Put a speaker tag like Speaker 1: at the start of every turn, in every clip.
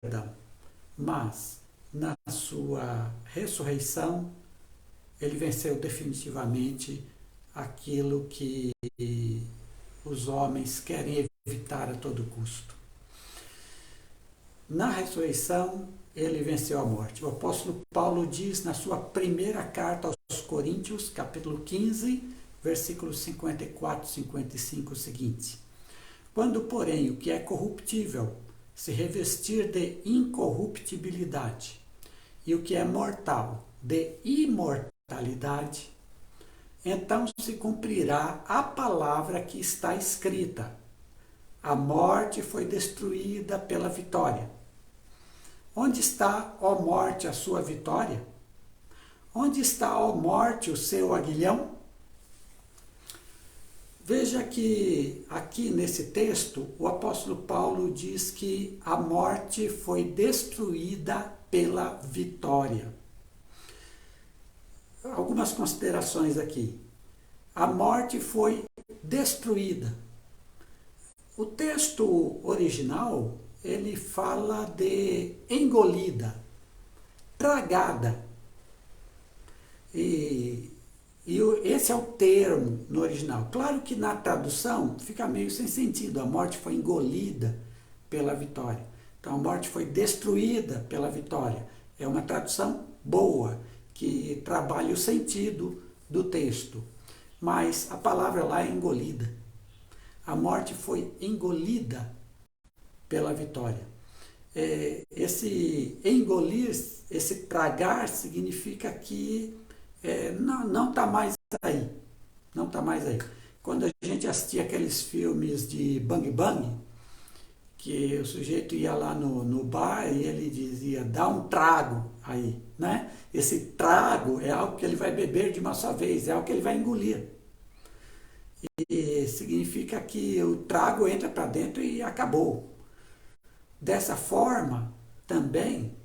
Speaker 1: perdão, mas na sua ressurreição ele venceu definitivamente aquilo que os homens querem evitar a todo custo. Na ressurreição, ele venceu a morte. O apóstolo Paulo diz na sua primeira carta aos Coríntios, capítulo 15, versículos 54 e 55, o seguinte: quando, porém, o que é corruptível se revestir de incorruptibilidade e o que é mortal de imortalidade, então se cumprirá a palavra que está escrita: a morte foi destruída pela vitória. Onde está, ó morte, a sua vitória? Onde está, ó morte, o seu aguilhão? Veja que aqui nesse texto o apóstolo Paulo diz que a morte foi destruída pela vitória. Algumas considerações aqui. A morte foi destruída. O texto original, ele fala de engolida, tragada. E esse é o termo no original. Claro que na tradução fica meio sem sentido. A morte foi engolida pela vitória. Então a morte foi destruída pela vitória. É uma tradução boa, que trabalha o sentido do texto. Mas a palavra lá é engolida. A morte foi engolida pela vitória. Esse engolir, esse tragar, significa que não está mais aí. Não está mais aí. Quando a gente assistia aqueles filmes de Bang Bang, que o sujeito ia lá no bar e ele dizia: dá um trago aí, né? Esse trago é algo que ele vai beber de uma só vez, é algo que ele vai engolir. E significa que o trago entra para dentro e acabou. Dessa forma, também,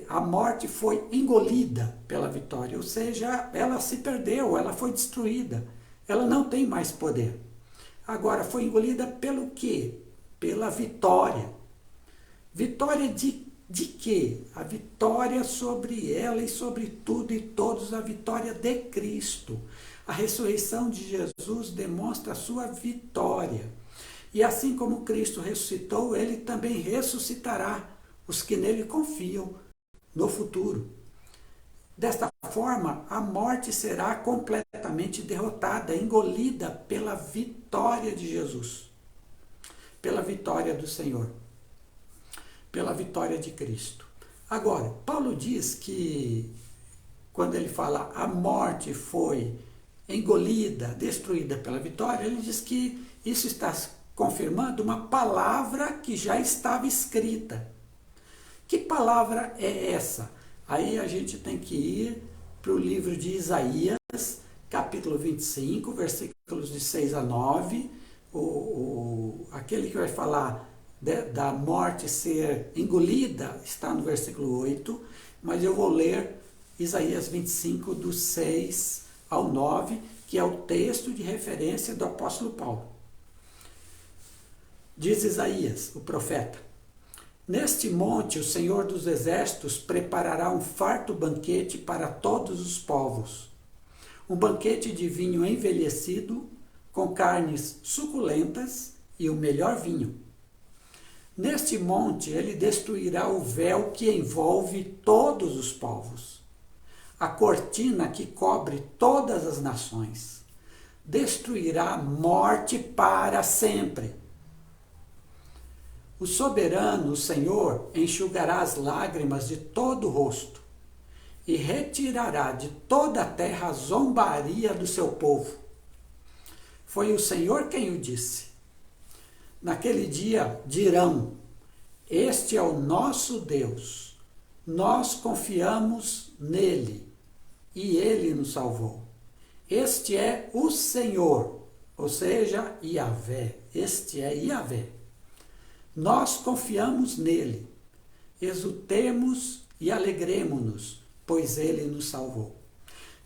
Speaker 1: a morte foi engolida pela vitória, ou seja, ela se perdeu, ela foi destruída, ela não tem mais poder. Agora, foi engolida pelo quê? Pela vitória. Vitória de quê? A vitória sobre ela e sobre tudo e todos, a vitória de Cristo. A ressurreição de Jesus demonstra a sua vitória. E assim como Cristo ressuscitou, ele também ressuscitará os que nele confiam no futuro. Desta forma, a morte será completamente derrotada, engolida pela vitória de Jesus, pela vitória do Senhor, pela vitória de Cristo. Agora, Paulo diz que, quando ele fala a morte foi engolida, destruída pela vitória, ele diz que isso está confirmando uma palavra que já estava escrita. Que palavra é essa? Aí a gente tem que ir para o livro de Isaías, capítulo 25, versículos de 6 a 9, aquele que vai falar da morte ser engolida está no versículo 8, mas eu vou ler Isaías 25, do 6 ao 9, que é o texto de referência do apóstolo Paulo. Diz Isaías, o profeta: neste monte o Senhor dos Exércitos preparará um farto banquete para todos os povos, um banquete de vinho envelhecido, com carnes suculentas e o melhor vinho. Neste monte ele destruirá o véu que envolve todos os povos, a cortina que cobre todas as nações. Destruirá a morte para sempre. O soberano, o Senhor, enxugará as lágrimas de todo o rosto e retirará de toda a terra a zombaria do seu povo. Foi o Senhor quem o disse. Naquele dia dirão: este é o nosso Deus, nós confiamos nele e ele nos salvou. Este é o Senhor, ou seja, Yahvé. Este é Yahvé. Nós confiamos nele, exultemos e alegremo-nos, pois ele nos salvou.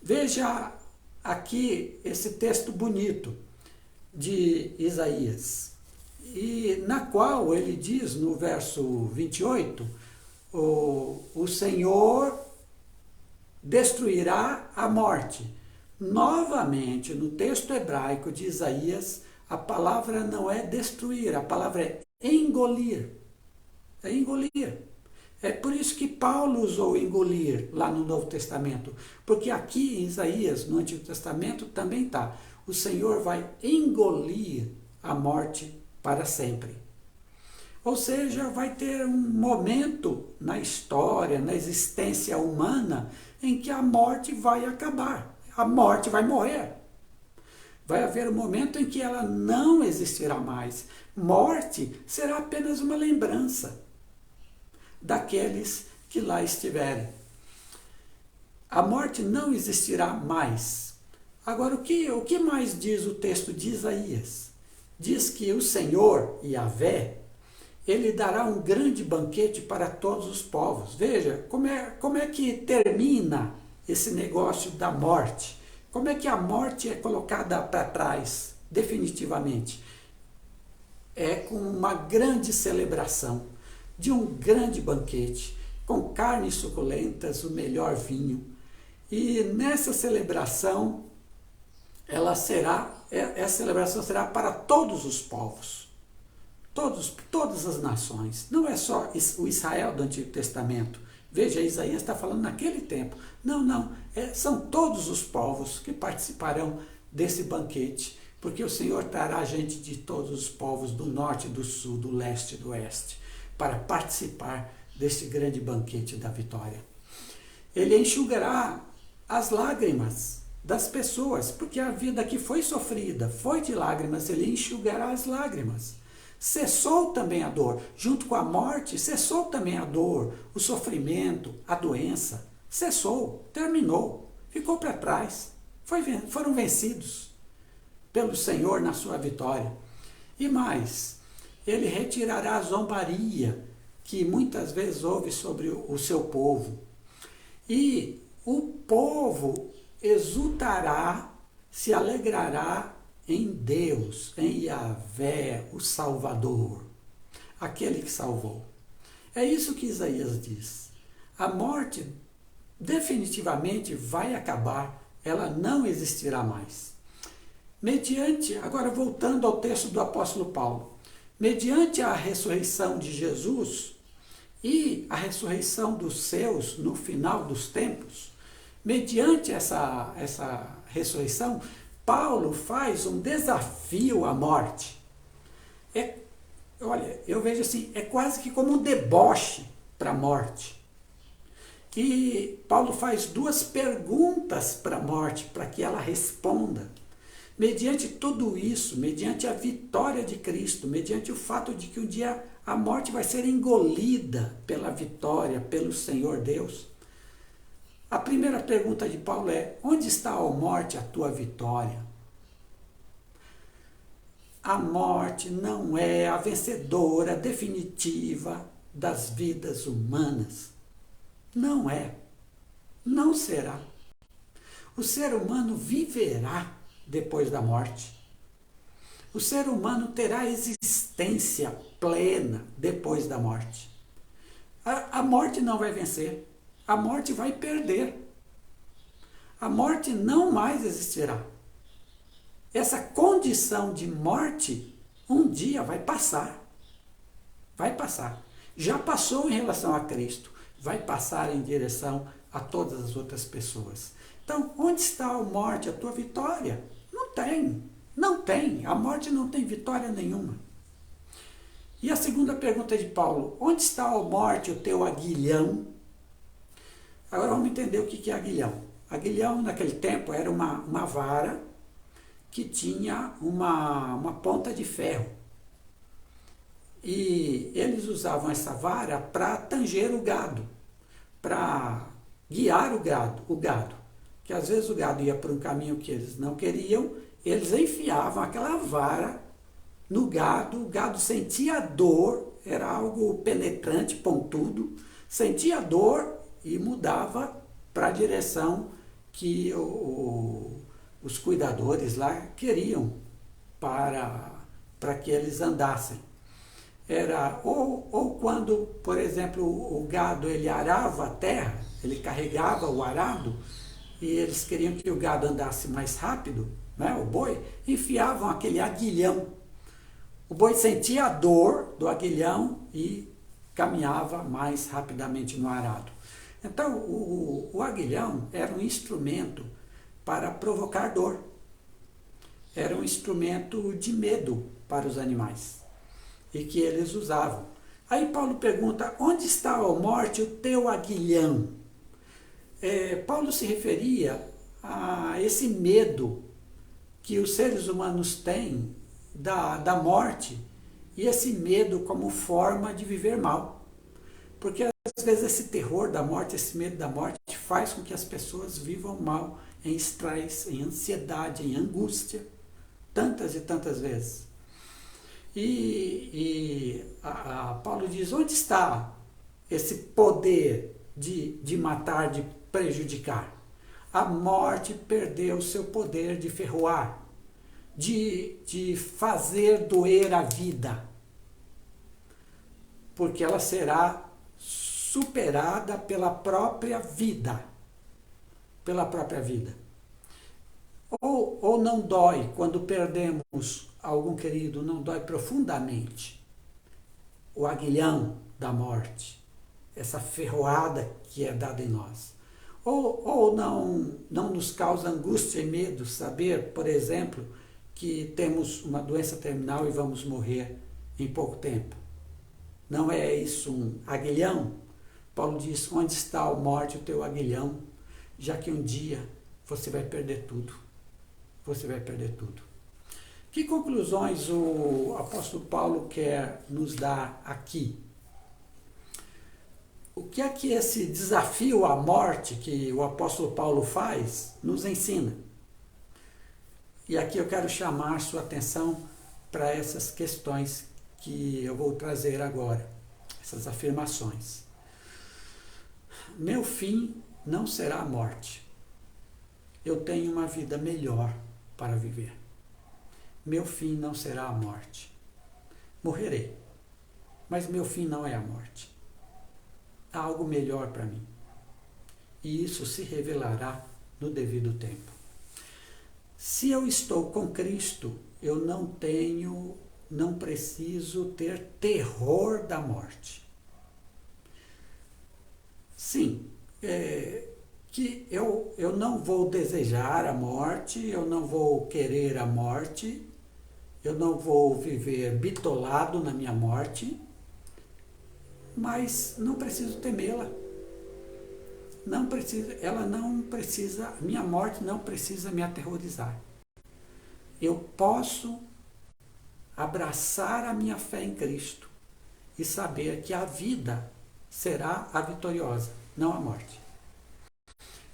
Speaker 1: Veja aqui esse texto bonito de Isaías. e na qual ele diz no verso 28, o Senhor destruirá a morte. Novamente, no texto hebraico de Isaías, a palavra não é destruir, a palavra é engolir. É engolir. É por isso que Paulo usou engolir lá no Novo Testamento, porque aqui em Isaías, no Antigo Testamento, também está. O Senhor vai engolir a morte para sempre. Ou seja, vai ter um momento na história, na existência humana, em que a morte vai acabar. A morte vai morrer. Vai haver um momento em que ela não existirá mais. Morte será apenas uma lembrança daqueles que lá estiverem. A morte não existirá mais. Agora, o que mais diz o texto de Isaías? Diz que o Senhor, Yahvé, ele dará um grande banquete para todos os povos. Veja, como é que termina esse negócio da morte? Como é que a morte é colocada para trás, definitivamente? É com uma grande celebração, de um grande banquete, com carnes suculentas, o melhor vinho. E nessa celebração, essa celebração será para todos os povos. Todas as nações, não é só o Israel do Antigo Testamento. Veja, Isaías está falando naquele tempo. Não, são todos os povos que participarão desse banquete, porque o Senhor trará gente de todos os povos, do norte, do sul, do leste e do oeste, para participar deste grande banquete da vitória. Ele enxugará as lágrimas das pessoas, porque a vida que foi sofrida, foi de lágrimas, ele enxugará as lágrimas. Cessou também a dor. Junto com a morte, cessou também a dor, o sofrimento, a doença. Cessou, terminou, ficou para trás. Foram vencidos pelo Senhor na sua vitória. E mais, ele retirará a zombaria que muitas vezes houve sobre o seu povo. E o povo exultará, se alegrará em Deus, em Yahvé, o Salvador, aquele que salvou. É isso que Isaías diz. A morte definitivamente vai acabar, ela não existirá mais. Agora voltando ao texto do apóstolo Paulo, mediante a ressurreição de Jesus e a ressurreição dos seus no final dos tempos, mediante essa ressurreição, Paulo faz um desafio à morte. Olha, eu vejo assim, é quase que como um deboche para a morte. E Paulo faz duas perguntas para a morte, para que ela responda. Mediante tudo isso, mediante a vitória de Cristo, mediante o fato de que um dia a morte vai ser engolida pela vitória, pelo Senhor Deus. A primeira pergunta de Paulo é: onde está, ó morte, a tua vitória? A morte não é a vencedora definitiva das vidas humanas. Não é. Não será. O ser humano viverá depois da morte. O ser humano terá existência plena depois da morte. A morte não vai vencer. A morte vai perder. A morte não mais existirá. Essa condição de morte um dia vai passar. Vai passar. Já passou em relação a Cristo. Vai passar em direção a todas as outras pessoas. Então, onde está, a morte, a tua vitória? Não tem. Não tem. A morte não tem vitória nenhuma. E a segunda pergunta de Paulo: onde está, a morte, o teu aguilhão? Agora vamos entender o que é aguilhão. Aguilhão, naquele tempo, era uma vara que tinha uma ponta de ferro. E eles usavam essa vara para tanger o gado, para guiar o gado. Que às vezes o gado ia para um caminho que eles não queriam, eles enfiavam aquela vara no gado, o gado sentia dor, era algo penetrante, pontudo, sentia dor e mudava para a direção que os cuidadores lá queriam para para que eles andassem. Era ou quando, por exemplo, o gado ele arava a terra, ele carregava o arado, e eles queriam que o gado andasse mais rápido, né, o boi, enfiavam aquele aguilhão. O boi sentia a dor do aguilhão e caminhava mais rapidamente no arado. Então, o aguilhão era um instrumento para provocar dor. Era um instrumento de medo para os animais e que eles usavam. Aí Paulo pergunta, onde está, ó morte, o teu aguilhão? Paulo se referia a esse medo que os seres humanos têm da morte, e esse medo como forma de viver mal. Porque às vezes esse terror da morte, esse medo da morte, faz com que as pessoas vivam mal, em estresse, em ansiedade, em angústia, tantas e tantas vezes. Paulo diz, onde está esse poder de matar, de prejudicar? A morte perdeu seu poder de ferroar, de fazer doer a vida, porque ela será superada pela própria vida. Pela própria vida. Ou não dói quando perdemos algum querido, não dói profundamente o aguilhão da morte, essa ferroada que é dada em nós. Ou não nos causa angústia e medo saber, por exemplo, que temos uma doença terminal e vamos morrer em pouco tempo. Não é isso um aguilhão? Paulo diz, onde está, ó morte, o teu aguilhão? Já que um dia você vai perder tudo. Você vai perder tudo. Que conclusões o apóstolo Paulo quer nos dar aqui? O que é que esse desafio à morte que o apóstolo Paulo faz nos ensina? E aqui eu quero chamar sua atenção para essas questões que eu vou trazer agora, essas afirmações. Meu fim não será a morte. Eu tenho uma vida melhor para viver. Meu fim não será a morte. Morrerei, mas meu fim não é a morte. Há algo melhor para mim. E isso se revelará no devido tempo. Se eu estou com Cristo, eu não preciso ter terror da morte. Sim, que eu não vou desejar a morte, eu não vou querer a morte, eu não vou viver bitolado na minha morte, mas não preciso temê-la. Minha morte não precisa me aterrorizar. Eu posso abraçar a minha fé em Cristo e saber que a vida será a vitoriosa, não a morte.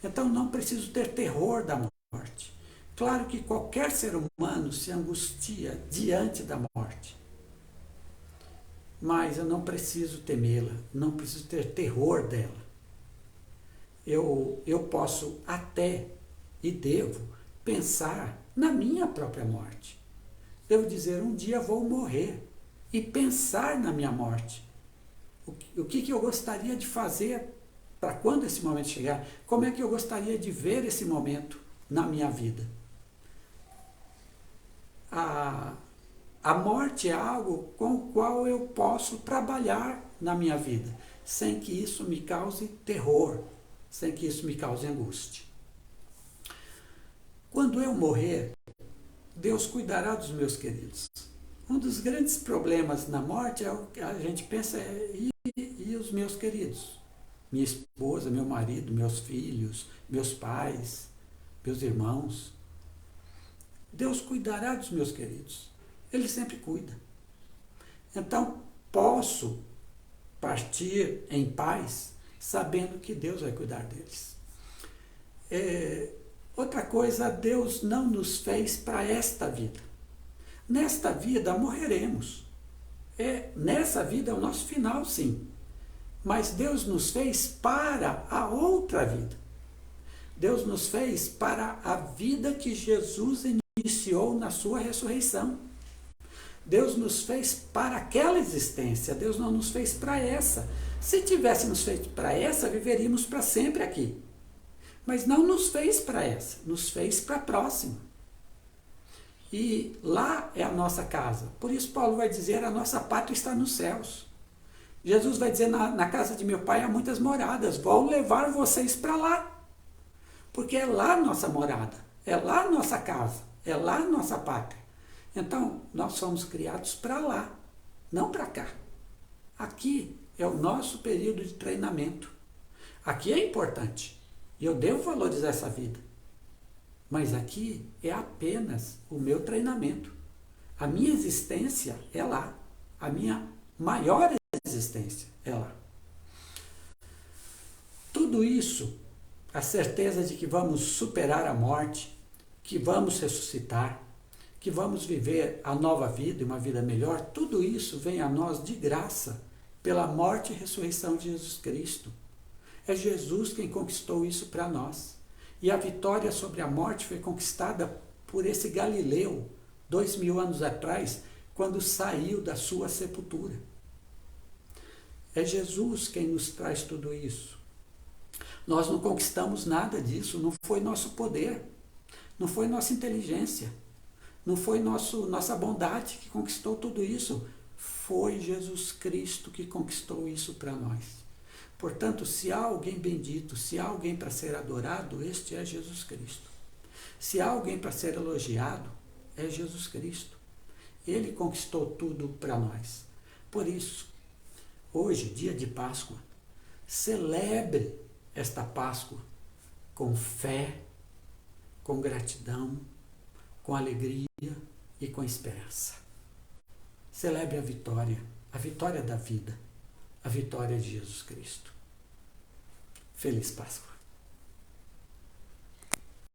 Speaker 1: Então não preciso ter terror da morte. Claro que qualquer ser humano se angustia diante da morte. Mas eu não preciso temê-la, não preciso ter terror dela. Eu posso até e devo pensar na minha própria morte. Devo dizer, um dia vou morrer e pensar na minha morte. O que eu gostaria de fazer para quando esse momento chegar? Como é que eu gostaria de ver esse momento na minha vida? A morte é algo com o qual eu posso trabalhar na minha vida, sem que isso me cause terror, sem que isso me cause angústia. Quando eu morrer, Deus cuidará dos meus queridos. Um dos grandes problemas na morte é o que a gente pensa, e os meus queridos? Minha esposa, meu marido, meus filhos, meus pais, meus irmãos. Deus cuidará dos meus queridos. Ele sempre cuida. Então, posso partir em paz, sabendo que Deus vai cuidar deles. Outra coisa, Deus não nos fez para esta vida. Nesta vida morreremos. Nessa vida é o nosso final, sim. Mas Deus nos fez para a outra vida. Deus nos fez para a vida que Jesus iniciou na sua ressurreição. Deus nos fez para aquela existência, Deus não nos fez para essa. Se tivéssemos feito para essa, viveríamos para sempre aqui. Mas não nos fez para essa, nos fez para a próxima. E lá é a nossa casa. Por isso Paulo vai dizer, a nossa pátria está nos céus. Jesus vai dizer, na casa de meu pai há muitas moradas, vou levar vocês para lá. Porque é lá a nossa morada, é lá a nossa casa, é lá a nossa pátria. Então, nós somos criados para lá, não para cá. Aqui é o nosso período de treinamento. Aqui é importante. E eu devo valorizar essa vida. Mas aqui é apenas o meu treinamento. A minha existência é lá. A minha maior existência é lá. Tudo isso, a certeza de que vamos superar a morte, que vamos ressuscitar, que vamos viver a nova vida e uma vida melhor, tudo isso vem a nós de graça pela morte e ressurreição de Jesus Cristo. É Jesus quem conquistou isso para nós. E a vitória sobre a morte foi conquistada por esse Galileu, 2000 anos atrás, quando saiu da sua sepultura. É Jesus quem nos traz tudo isso. Nós não conquistamos nada disso, não foi nosso poder, não foi nossa inteligência, não foi nossa bondade que conquistou tudo isso. Foi Jesus Cristo que conquistou isso para nós. Portanto, se há alguém bendito, se há alguém para ser adorado, este é Jesus Cristo. Se há alguém para ser elogiado, é Jesus Cristo. Ele conquistou tudo para nós. Por isso, hoje, dia de Páscoa, celebre esta Páscoa com fé, com gratidão, com alegria e com esperança. Celebre a vitória da vida, a vitória de Jesus Cristo. Feliz Páscoa.